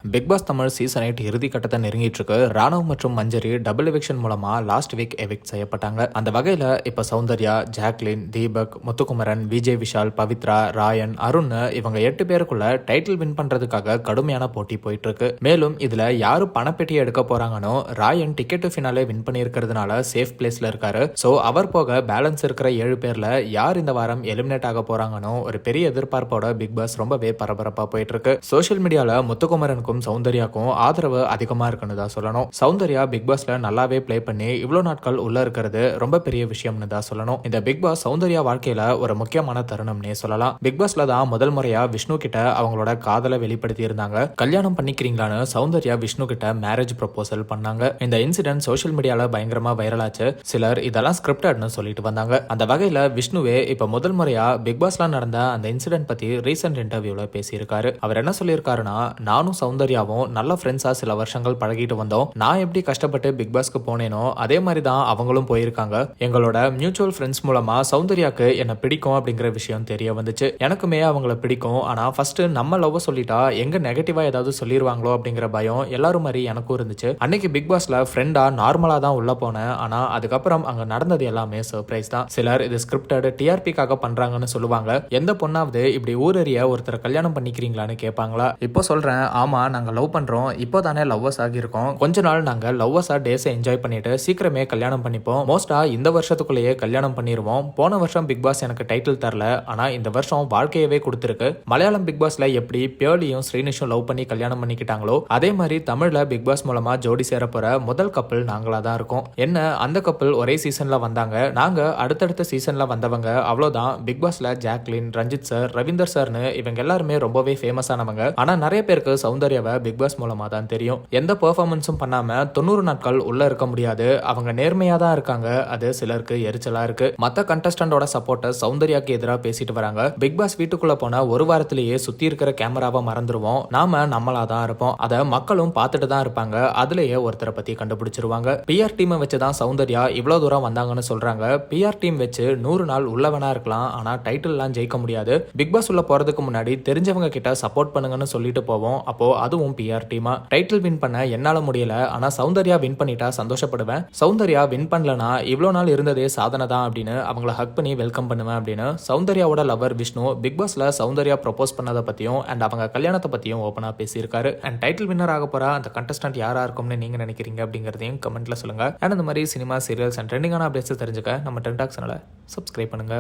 Big pass Tamil season 8 இறுதி கட்டத்தை நெருங்கிட்டு இருக்கு. ராணுவ மற்றும் மஞ்சரி டபுள் எவிக்ஷன் மூலமா லாஸ்ட் வீக் எவிக்ட் செய்யப்பட்டாங்க. அந்த வகையில இப்ப சௌந்தர்யா, ஜாக்லின், தீபக், முத்துக்குமரன், விஜய் விஷால், பவித்ரா, ராயன், அருண் இவங்க 8 பேருக்குள்ள டைட்டில் வின் பண்றதுக்காக கடுமையான போட்டி போயிட்டு இருக்கு. மேலும் இதுல யாரு பணப்பெட்டியை எடுக்க போறாங்கன்னு ராயன் டிக்கெட் ஃபினாலே வின் பண்ணிருக்கிறதுனால சேஃப் பிளேஸ்ல இருக்காரு. சோ அவர் போக பேலன்ஸ் இருக்கிற 7 பேர்ல யார் இந்த வாரம் எலிமினேட் ஆக போறாங்கன்னு ஒரு பெரிய எதிர்பார்ப்போட பிக் பாஸ் ரொம்பவே பரபரப்பா போயிட்டு இருக்கு. சோசியல் மீடியால முத்துக்குமரன் சௌந்தர்யாக்கும் ஆதரவு அதிகமா இருக்குன்னு தான் சொல்லணும். சௌந்தர்யா பிக் பாஸ்ல நல்லாவே பிளே பண்ணி இவ்வளவு நாட்கள் உள்ள இருக்கிறது ரொம்ப பெரிய விஷயம்னு தான் சொல்லணும். இந்த பிக் பாஸ் சௌந்தர்யா வாழ்க்கையில ஒரு முக்கியமான தருணம்னே சொல்லலாம். பிக் பாஸ்ல தான் முதல் முறையா விஷ்ணு கிட்ட அவங்களோட காதலை வெளிப்படுத்தி இருந்தாங்க. கல்யாணம் பண்ணிக்கிறீங்களான்னு சௌந்தர்யா விஷ்ணு கிட்ட மேரேஜ் ப்ரொபோசல் பண்ணாங்க. இந்த இன்சிடென்ட் சோசியல் மீடியால பயங்கரமா வைரல் ஆச்சு. சிலர் இதெல்லாம் ஸ்கிரிப்டட்னு சொல்லிட்டு வந்தாங்க. அந்த வகையில விஷ்ணுவே இப்ப முதல் முறையா பிக் பாஸ்ல நடந்த அந்த இன்சிடென்ட் பத்தி ரீசெண்ட் இன்டர்வியூல பேசியிருக்காரு. அவர் என்ன சொல்லியிருக்காருன்னா, நானும் சௌந்தர்யாவும் நல்ல ஃப்ரெண்ட்ஸா சில வருஷங்கள் பழகிட்டு வந்தோம். நான் எப்படி கஷ்டப்பட்டு பிக் பாஸ்க்கு போனேனோ அதே மாதிரி தான் அவங்களும் போயிருக்காங்க. எங்களோட மியூச்சுவல் ஃப்ரெண்ட்ஸ் மூலமா சௌந்தர்யாக்கு என்ன பிடிக்கும் அப்படிங்கிற விஷயம் தெரிய வந்துச்சு. எனக்குமே அவங்கள பிடிக்கும். ஆனா ஃபர்ஸ்ட் நம்ம லவ் சொல்லிட்டா எங்க நெகட்டிவா ஏதாவது சொல்லிடுவாங்களோ அப்படிங்கிற பயம் எல்லாரும் மாதிரி எனக்கும் இருந்துச்சு. அன்னைக்கு பிக் பாஸ்ல ஃப்ரெண்டா நார்மலா தான் உள்ள போனேன். ஆனா அதுக்கப்புறம் அங்க நடந்தது எல்லாமே சர்ப்ரைஸ் தான். சிலர் இது ஸ்கிரிப்டட் டிஆர்பிக்காக பண்றாங்கன்னு சொல்லுவாங்க. எந்த பொண்ணாவது இப்படி ஊரறிய ஒருத்தரை கல்யாணம் பண்ணிக்கிறீங்களான்னு கேட்பாங்களா? இப்போ சொல்றேன், ஆமா நாங்க லவ் பண்றோம், இப்போ தானே லவ்வர்ஸ் ஆகியிருக்கோம், கொஞ்ச நாள் நாங்க லவ்வர்ஸா டேஸை என்ஜாய் பண்ணிட்டு சீக்கிரமே கல்யாணம் பண்ணிப்போம், மோஸ்டா இந்த வருஷத்துக்குள்ளேயே கல்யாணம் பண்ணிடுவோம். போன வருஷம் பிக் பாஸ் எனக்கு டைட்டில் தரல, ஆனா இந்த வருஷம் வாழ்க்கையவே கொடுத்துருக்கு. மலையாளம் பிக் பாஸ்ல எப்படி பியோலியும் ஸ்ரீனிஷும் லவ் பண்ணி கல்யாணம் பண்ணிக்கிட்டாங்களோ அதே மாதிரி தமிழ்ல பிக் பாஸ் மூலமா ஜோடி சேர போற முதல் கப்பல் நாங்களா தான் இருக்கோம். என்ன அந்த கப்பல் ஒரே சீசன்ல வந்தாங்க, நாங்க அடுத்தடுத்த சீசன்ல வந்தவங்க அவ்வளவுதான். பிக் பாஸ்ல ஜாக்லின், ரஞ்சித் சார், ரவீந்தர் சார்னு இவங்க எல்லாருமே ரொம்பவே ஃபேமஸ் ஆனவங்க. ஆனா நிறைய பேருக்கு சௌந்தர்யாவை பிக் பாஸ் மூலமா தான் தெரியும். எந்த பெர்ஃபார்மன்ஸும் பண்ணாம 90 நாட்கள் உள்ள இருக்க முடியாது. அவங்க நேர்மையா தான் இருக்காங்க. அது சிலருக்கு எரிச்சலா இருக்கு. மத்த கண்டஸ்டன்டோட சப்போர்ட்டர் சௌந்தர்யாக்கு எதிராக பேசிட்டு வராங்க. பிக் பாஸ் வீட்டுக்குள்ள போன ஒரு வாரத்திலேயே சுத்தி இருக்கிற கேமராவை மறந்துருவோம், நாம நம்மளா தான் இருப்போம், அத மக்களும் பார்த்துட்டு தான் இருப்பாங்க. அதுலயே ஒருத்தரை பத்தி கண்டுபிடிச்சிருவாங்க. பிஆர் டீமை வச்சுதான் சௌந்தர்யா இவ்வளவு தூரம் வந்தாங்கன்னு சொல்றாங்க. பிஆர் டீம் வச்சு 100 நாள் உள்ளவனா இருக்கலாம், ஆனா டைட்டில் எல்லாம் ஜெயிக்க முடியாது. பிக் பாஸ் உள்ள போறதுக்கு முன்னாடி தெரிஞ்சவங்க கிட்ட சப்போர்ட் பண்ணுங்கன்னு சொல்லிட்டு போவோம். அப்போ அதுவும் பிஆர் டீமா. டைட்டில் வின் பண்ண என்னால முடியல, ஆனா சௌந்தர்யா வின் பண்ணிட்டா சந்தோஷப்படுவேன். சௌந்தர்யா வின் பண்ணலனா இவ்வளவு நாள் இருந்ததே சாதனை தான் அப்படின்னு அவங்கள ஹக் பண்ணி வெல்கம் பண்ணுவேன் அப்படின்னு சௌந்தர்யாவோட லவர் விஷ்ணு பிக் பாஸ்ல சௌந்தர்யா ப்ரொபோஸ் பண்ணதை பத்தியும் அண்ட் அவங்க கல்யாணத்தை பத்தியும் ஓப்பனா பேசியிருக்காரு. அண்ட் டைட்டில் வின்னர் ஆக போற அந்த கண்டஸ்டன்ட் யாரா இருக்கும்னு நீங்க நினைக்கிறீங்க அப்படிங்கறதையும் கமெண்ட்ல சொல்லுங்க. அண்ட் இந்த மாதிரி சினிமா, சீரியல்ஸ் அண்ட் ட்ரெண்டிங்கான அப்டேட்ஸ் தெரிஞ்சுக்க நம்ம ட்ரெண்ட் டாக் சேனலை சப்ஸ்கிரைப் பண்ணுங்க.